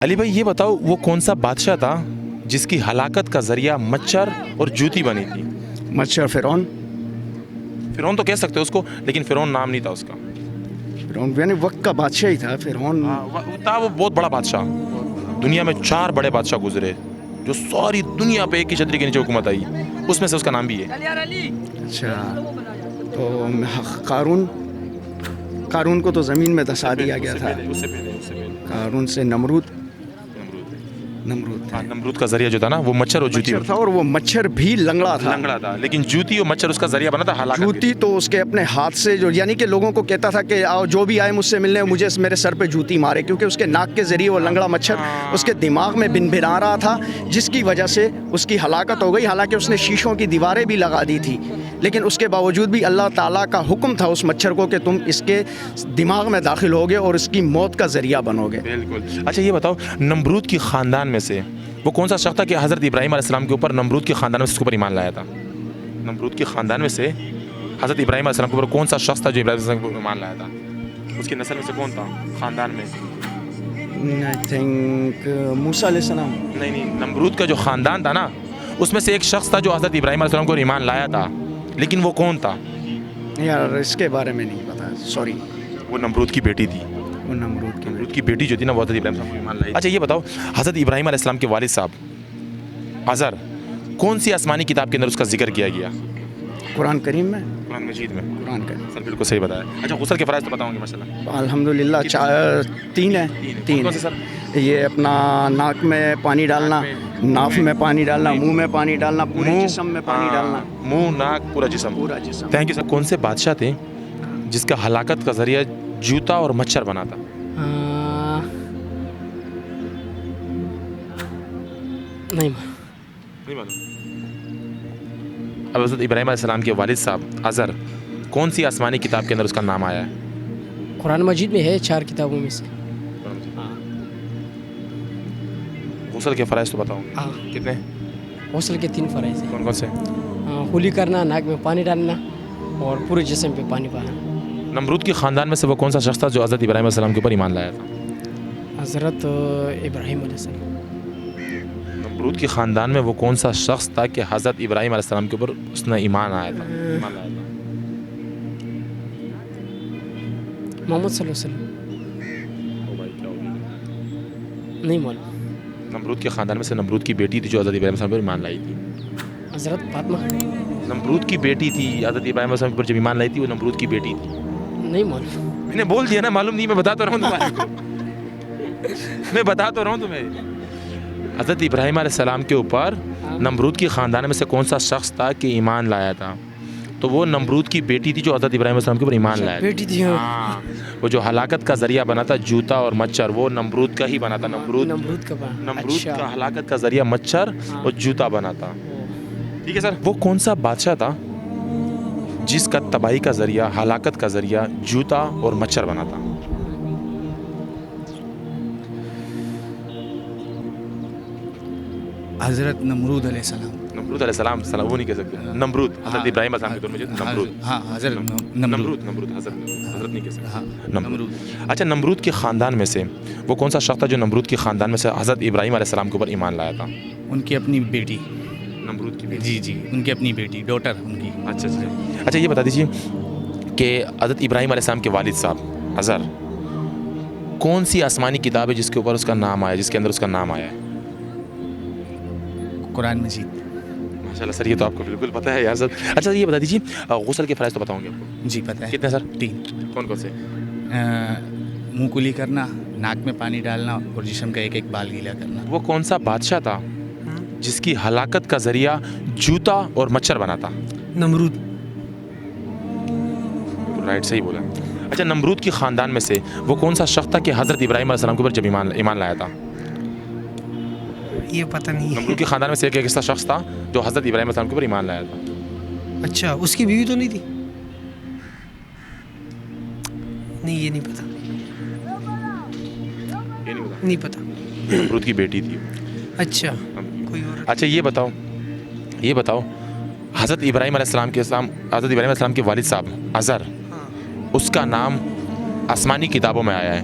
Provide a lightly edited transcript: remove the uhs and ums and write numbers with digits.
علی بھائی یہ بتاؤ وہ کون سا بادشاہ تھا جس کی ہلاکت کا ذریعہ مچھر اور جوتی بنی تھی؟ مچھر فرعون فرعون تو کہہ سکتے ہو اس کو، لیکن فرعون نام نہیں تھا اس کا۔ فرعون یعنی وقت کا بادشاہ ہی تھا فرعون۔ تھا وہ بہت بڑا بادشاہ، دنیا میں 4 بڑے بادشاہ گزرے جو ساری دنیا پہ ایک ہی چھتری کے نیچے حکومت آئی، اس میں سے اس کا نام بھی ہے۔ اچھا تو قارون کو تو زمین میں دھسا دیا گیا تھا۔ قارون سے نمرود تھا۔ نمرود کا ذریعہ جو تھا نا وہ مچھر اور جوتی تھا، اور وہ مچھر بھی لنگڑا تھا، لیکن جوتی اور مچھر اس کا ذریعہ بنا تھا ہلاکت۔ جوتی تو اس کے اپنے ہاتھ سے جو یعنی کہ لوگوں کو کہتا تھا کہ آؤ جو بھی آئے مجھ سے ملنے مجھے میرے سر پہ جوتی مارے، کیونکہ اس کے ناک کے ذریعے وہ لنگڑا مچھر اس کے دماغ میں بنبھنا رہا تھا، جس کی وجہ سے اس کی ہلاکت ہو گئی۔ حالانکہ اس نے شیشوں کی دیواریں بھی لگا دی تھی، لیکن اس کے باوجود بھی اللہ تعالیٰ کا حکم تھا اس مچھر کو کہ تم اس کے دماغ میں داخل ہوگے اور اس کی موت کا ذریعہ بنو گے۔ بالکل۔ اچھا یہ بتاؤ نمرود کی خاندان میں سے وہ کون سا شخص تھا کہ حضرت ابراہیم علیہ السلام کے اوپر نمرود کے خاندان میں سے اس کے اوپر ایمان لایا تھا؟ نمرود کے خاندان میں سے حضرت ابراہیم علیہ السلام کے اوپر کون سا شخص تھا جو ابراہیم علیہ السلام کے اوپر ایمان لایا تھا؟ اس کی نسل میں سے کون تھا خاندان میں؟ I think موسیٰ علیہ السلام۔ نہیں، نمرود کا جو خاندان تھا نا اس میں سے ایک شخص تھا جو حضرت ابراہیم علیہ السلام کو ایمان لایا تھا، لیکن وہ کون تھا؟ یار اس کے بارے میں نہیں پتا، سوری۔ وہ نمرود کی بیٹی تھی۔ وہ نمرود کی بیٹی جو تھی نا وہ حضرت ابراہیم علیہ السلام کو ایمان لائی۔ اچھا یہ بتاؤ حضرت ابراہیم علیہ السلام کے والد صاحب عزر کون سی آسمانی کتاب کے اندر اس کا ذکر کیا گیا؟ قرآن کریم میں، قرآن مجید میں۔ قرآن کریم۔ سر بالکل صحیح بتایا۔ اچھا غسل کے فرائض تو بتاؤں گے ماشاءاللہ؟ الحمدللہ 3 ہیں۔ کون سے سر؟ یہ اپنا ناک میں پانی ڈالنا، ناف میں پانی ڈالنا، منہ میں پانی ڈالنا، پورے جسم میں پانی ڈالنا، منہ ناک پورا جسم۔ Thank you sir. کون سے بادشاہ تھے جس کا ہلاکت کا ذریعہ جوتا اور مچھر بنا تھا؟ نہیں معلوم۔ اب حضرت ابراہیم علیہ السلام کے والد صاحب عزر کون سی آسمانی کتاب کے اندر اس کا نام آیا ہے؟ قرآن مجید میں ہے 4 کتابوں میں سے۔ غسل کے فرائض تو بتاؤ کتنے؟ غسل کے 3 فرائض ہیں۔ کون کون سے؟ کلی کرنا، ناک میں پانی ڈالنا اور پورے جسم پہ پانی بہانا۔ نمرود کے خاندان میں سے وہ کون سا شخص تھا جو حضرت ابراہیم علیہ السلام کے اوپر ایمان لایا تھا؟ حضرت ابراہیم علیہ السلام۔ نمرود کے خاندان میں وہ کون سا شخص تھا کہ حضرت ابراہیم علیہ السلام کے اوپر اس نے ایمان لایا تھا؟ محمد صلی اللہ علیہ وسلم۔ نہیں معلوم۔ نمرود کے خاندان میں سے نمرود کی بیٹی تھی جو حضرت ابراہیم علیہ السلام پر ایمان لائی تھی۔ حضرت فاطمہ۔ نمرود کی بیٹی تھی حضرت ابراہیم علیہ السلام پر جب ایمان لائی تھی وہ نمرود کی بیٹی تھی۔ نہیں معلوم۔ میں نے بول دیا نا معلوم نہیں، میں بتا تو رہا ہوں تمہارے کو، میں بتا تو رہا ہوں تمہیں۔ حضرت ابراہیم علیہ السلام کے اوپر نمرود کی خاندان میں سے کون سا شخص تھا کہ ایمان لایا تھا؟ تو وہ نمرود کی بیٹی تھی جو حضرت ابراہیم علیہ السلام کے اوپر ایمان لایا تھا۔ بیٹی تھی۔ وہ جو ہلاکت کا ذریعہ بنا تھا جوتا اور مچھر وہ نمرود کا ہی بنا تھا۔ نمرود کا ہلاکت کا ذریعہ مچھر اور جوتا بنا تھا۔ ٹھیک ہے سر۔ وہ کون سا بادشاہ تھا جس کا تباہی کا ذریعہ ہلاکت کا ذریعہ جوتا اور مچھر بنا تھا؟ حضرت نمرود علیہ السلام۔ نمرود علیہ السلام وہ نہیں کہہ سکتے، نمرود حضرت ابراہیم علیہ السلام کے دور میں نمرود۔ ہاں حضرت نمرود حضرت نہیں کہہ سکتے، نمرود۔ اچھا نمرود کے خاندان میں سے وہ کون سا شخص تھا جو نمرود کے خاندان میں سے حضرت ابراہیم علیہ السلام کے اوپر ایمان لایا تھا؟ ان کی اپنی بیٹی۔ نمرود کی بیٹی؟ جی ان کی اپنی بیٹی، ڈاٹر ان کی۔ اچھا یہ بتا دیجیے کہ حضرت ابراہیم علیہ السلام کے والد صاحب عزر کون سی آسمانی کتاب ہے جس کے اوپر اس کا نام آیا، جس کے اندر اس کا نام آیا ہے؟ قرآن مجید۔ ماشاءاللہ سر یہ تو آپ کو بالکل پتہ ہے یار سر۔ اچھا یہ بتا دیجیے غسل کے فرائض تو بتاؤں گے آپ کو؟ جی پتہ ہے۔ کتنے سر؟ 3۔ کون کون سے؟ منہ کلی کرنا، ناک میں پانی ڈالنا اور جسم کا ایک بال گیلا کرنا۔ وہ کون سا بادشاہ تھا جس کی ہلاکت کا ذریعہ جوتا اور مچھر بنا تھا؟ نمرود۔ رائٹ صحیح بولا۔ اچھا نمرود کی خاندان میں سے وہ کون سا شخص تھا کہ حضرت ابراہیم علیہ السلام کے اوپر جب ایمان لایا تھا؟ یہ پتہ نہیں ہے۔ نمرود کے خاندان میں سے ایک ایسا شخص تھا جو حضرت ابراہیم علیہ السلام کے اوپر ایمان لایا تھا۔ اچھا اس کی بیوی تو نہیں تھی؟ نہیں یہ نہیں پتہ، نہیں پتہ۔ نمرود کی بیٹی تھی۔ اچھا کوئی اور؟ اچھا یہ بتاؤ حضرت ابراہیم علیہ السلام کے والد صاحب عزر اس کا نام آسمانی کتابوں میں آیا ہے،